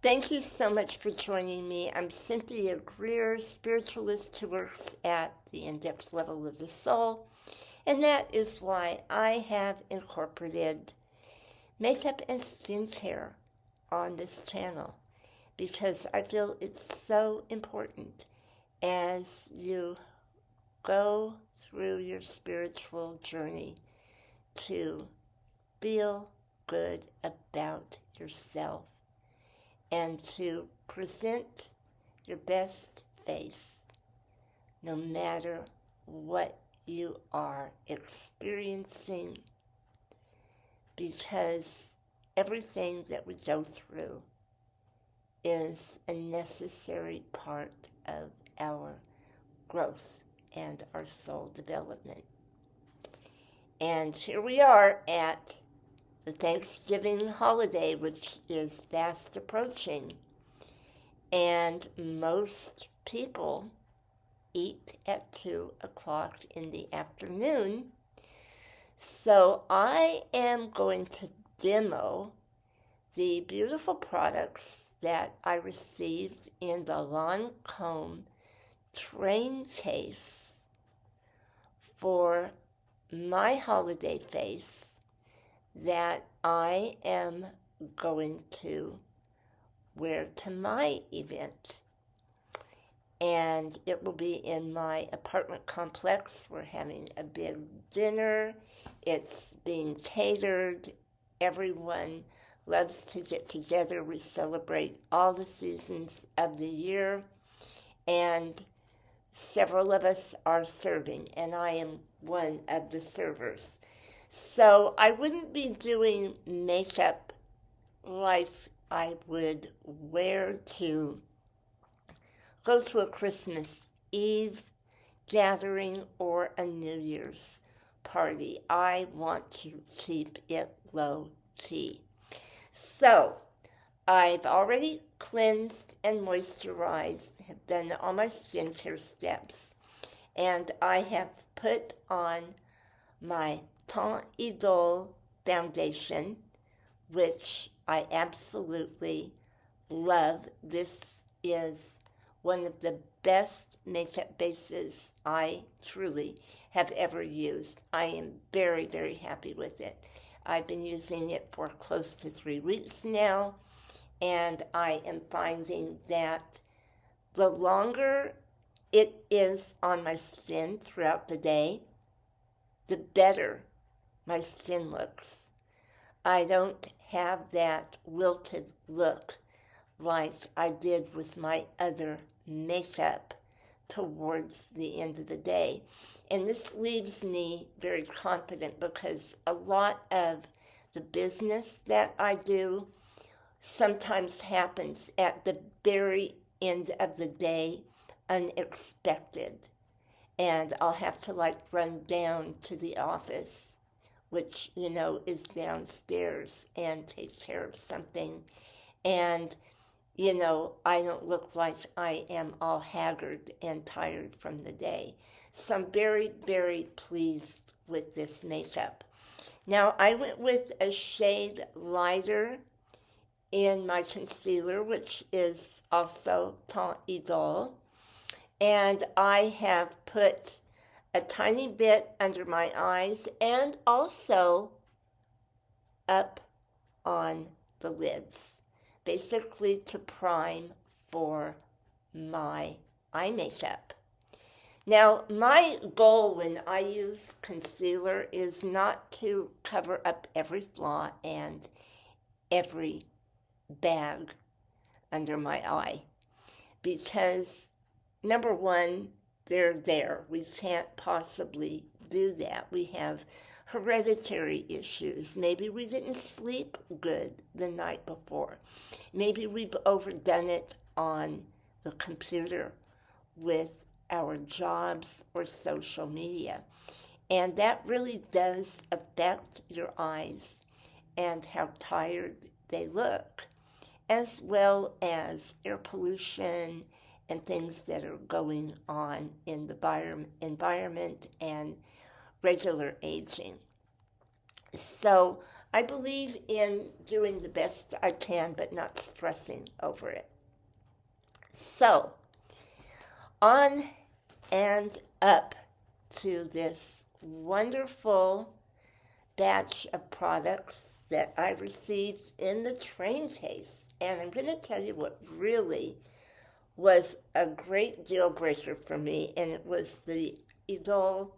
Thank you so much for joining me. I'm Cynthia Greer, spiritualist who works at the in-depth level of the soul, and that is why I have incorporated makeup and skincare on this channel because I feel it's so important as you go through your spiritual journey to feel good about yourself and to present your best face no matter what you are experiencing, because everything that we go through is a necessary part of our growth and our soul development. And here we are at the Thanksgiving holiday, which is fast approaching, and most people eat at 2 o'clock in the afternoon. So I am going to demo the beautiful products that I received in the Lancôme train case for my holiday face that I am going to wear to my event. And it will be in my apartment complex. We're having a big dinner. It's being catered. Everyone loves to get together. We celebrate all the seasons of the year. And several of us are serving, and I am one of the servers. So I wouldn't be doing makeup like I would wear to go to a Christmas Eve gathering or a New Year's party. I want to keep it low key. So I've already cleansed and moisturized, have done all my skincare steps, and I have put on my Teint Idole foundation, which I absolutely love. This is one of the best makeup bases I truly have ever used. I am very, very happy with it. I've been using it for close to 3 weeks now, and I am finding that the longer it is on my skin throughout the day, the better my skin looks. I don't have that wilted look like I did with my other makeup towards the end of the day. And this leaves me very confident because a lot of the business that I do sometimes happens at the very end of the day, unexpected. And I'll have to run down to the office, which, is downstairs, and take care of something. And, I don't look like I am all haggard and tired from the day. So I'm very, very pleased with this makeup. Now, I went with a shade lighter in my concealer, which is also Teint Idole. And I have put a tiny bit under my eyes and also up on the lids, basically to prime for my eye makeup. Now, my goal when I use concealer is not to cover up every flaw and every bag under my eye, because number one, they're there. We can't possibly do that. We have hereditary issues. Maybe we didn't sleep good the night before. Maybe we've overdone it on the computer with our jobs or social media. And that really does affect your eyes and how tired they look, as well as air pollution and things that are going on in the environment and regular aging. So I believe in doing the best I can, but not stressing over it. So on and up to this wonderful batch of products that I received in the train case. And I'm going to tell you what really was a great deal breaker for me, and it was the Idol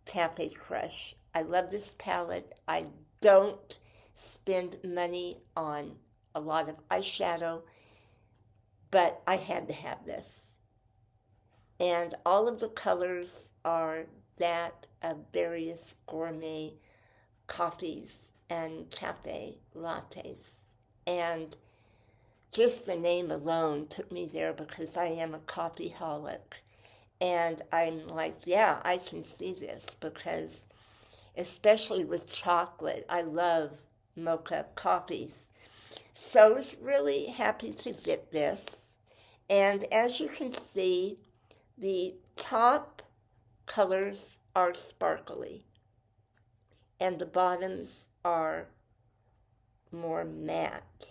Cafe Crush. I love this palette. I don't spend money on a lot of eyeshadow, but I had to have this. And all of the colors are that of various gourmet coffees and cafe lattes. And just the name alone took me there because I am a coffeeholic. And I'm like, yeah, I can see this because, especially with chocolate, I love mocha coffees. So I was really happy to get this. And as you can see, the top colors are sparkly, and the bottoms are more matte,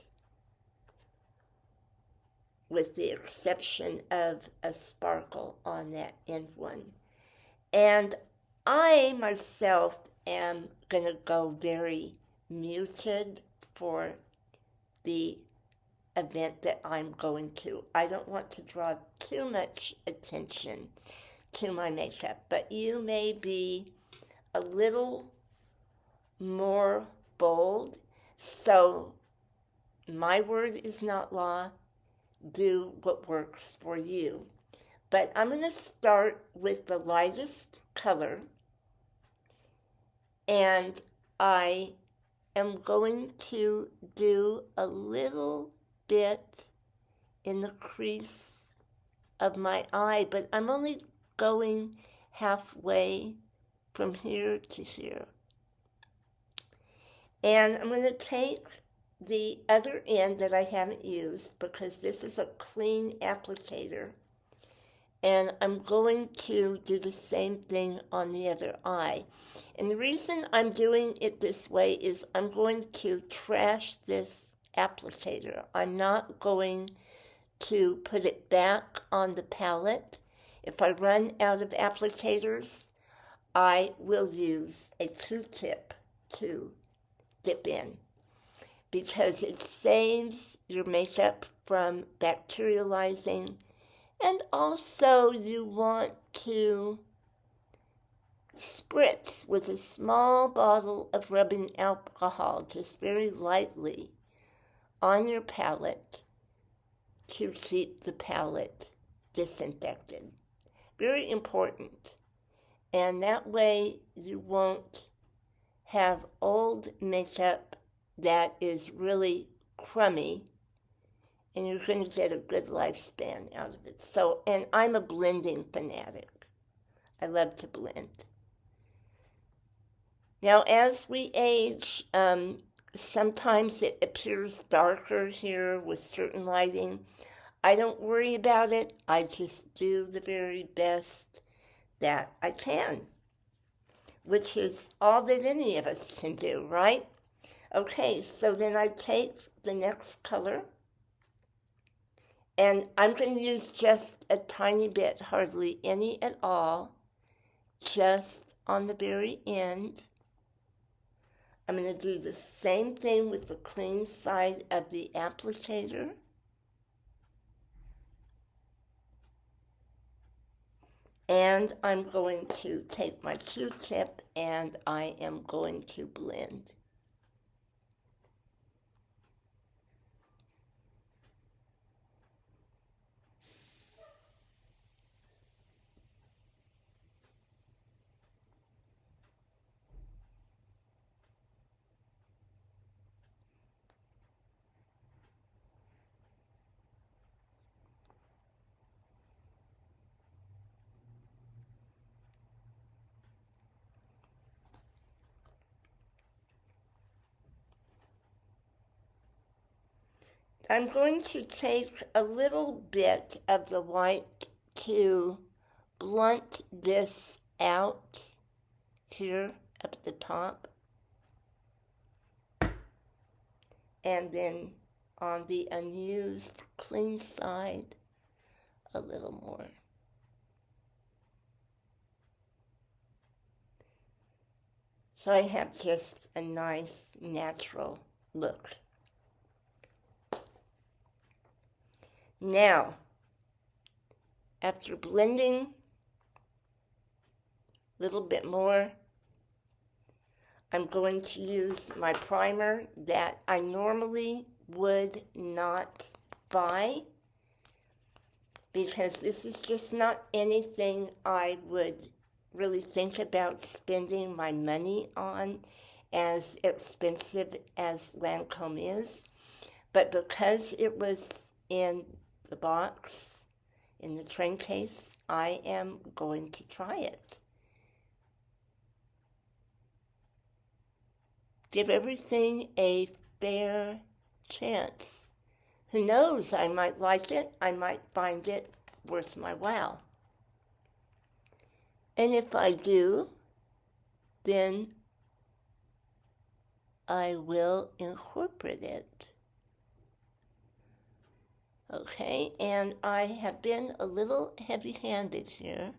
with the exception of a sparkle on that end one. And I myself am going to go very muted for the event that I'm going to. I don't want to draw too much attention to my makeup, but you may be a little more bold. So my word is not law. Do what works for you. But I'm going to start with the lightest color, and I am going to do a little bit in the crease of my eye, but I'm only going halfway from here to here. And I'm going to take the other end that I haven't used because this is a clean applicator, and I'm going to do the same thing on the other eye. And the reason I'm doing it this way is I'm going to trash this applicator. I'm not going to put it back on the palette. If I run out of applicators, I will use a Q-tip to dip in, because it saves your makeup from bacterializing, and also you want to spritz with a small bottle of rubbing alcohol just very lightly on your palette to keep the palette disinfected. Very important. And that way you won't have old makeup that is really crummy, and you're going to get a good lifespan out of it. So, and I'm a blending fanatic. I love to blend. Now, as we age, sometimes it appears darker here with certain lighting. I don't worry about it. I just do the very best that I can, which is all that any of us can do, right? Okay, so then I take the next color, and I'm going to use just a tiny bit, hardly any at all, just on the very end. I'm going to do the same thing with the clean side of the applicator. And I'm going to take my Q-tip and I am going to blend. I'm going to take a little bit of the white to blunt this out here up at the top. and then on the unused clean side, a little more. So I have just a nice natural look. Now, after blending a little bit more, I'm going to use my primer that I normally would not buy, because this is just not anything I would really think about spending my money on, as expensive as Lancôme is. But because it was in the box, in the train case, I am going to try it. Give everything a fair chance. Who knows, I might like it, I might find it worth my while. And if I do, then I will incorporate it. Okay, and I have been a little heavy-handed here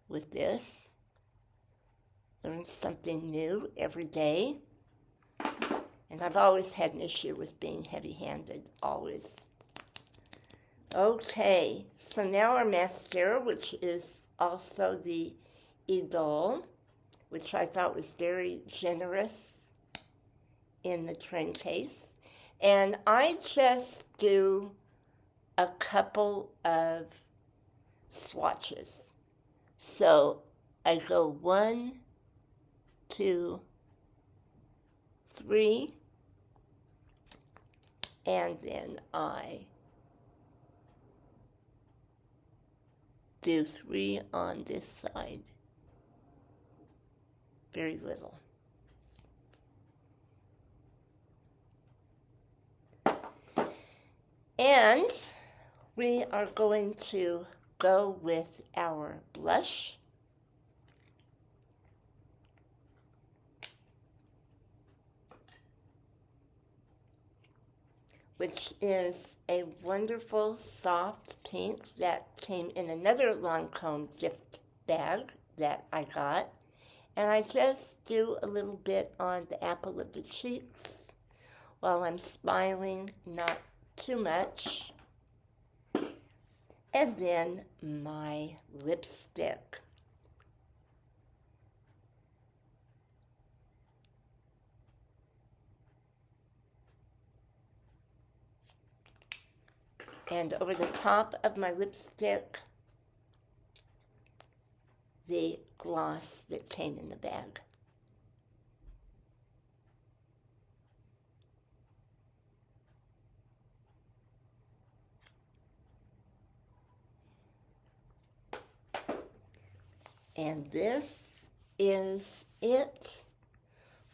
with this. Learn something new every day. And I've always had an issue with being heavy-handed, always. Okay, so now our mascara, which is also the Idol, which I thought was very generous in the train case. And I just do a couple of swatches. So I go 1, 2, 3, and then I do 3 on this side. Very little. And we are going to go with our blush. Which is a wonderful soft pink that came in another Lancôme gift bag that I got. And I just do a little bit on the apple of the cheeks while I'm smiling, not too much. And then my lipstick. And over the top of my lipstick, the gloss that came in the bag. And this is it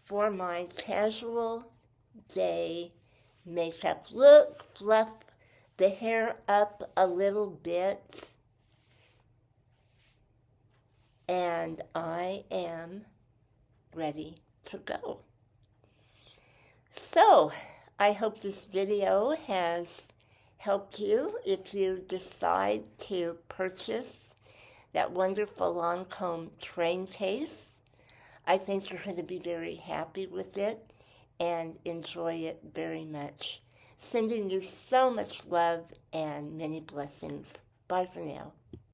for my casual day makeup look. Fluff the hair up a little bit, and I am ready to go. So, I hope this video has helped you if you decide to purchase that wonderful Lancôme train case. I think you're going to be very happy with it and enjoy it very much. Sending you so much love and many blessings. Bye for now.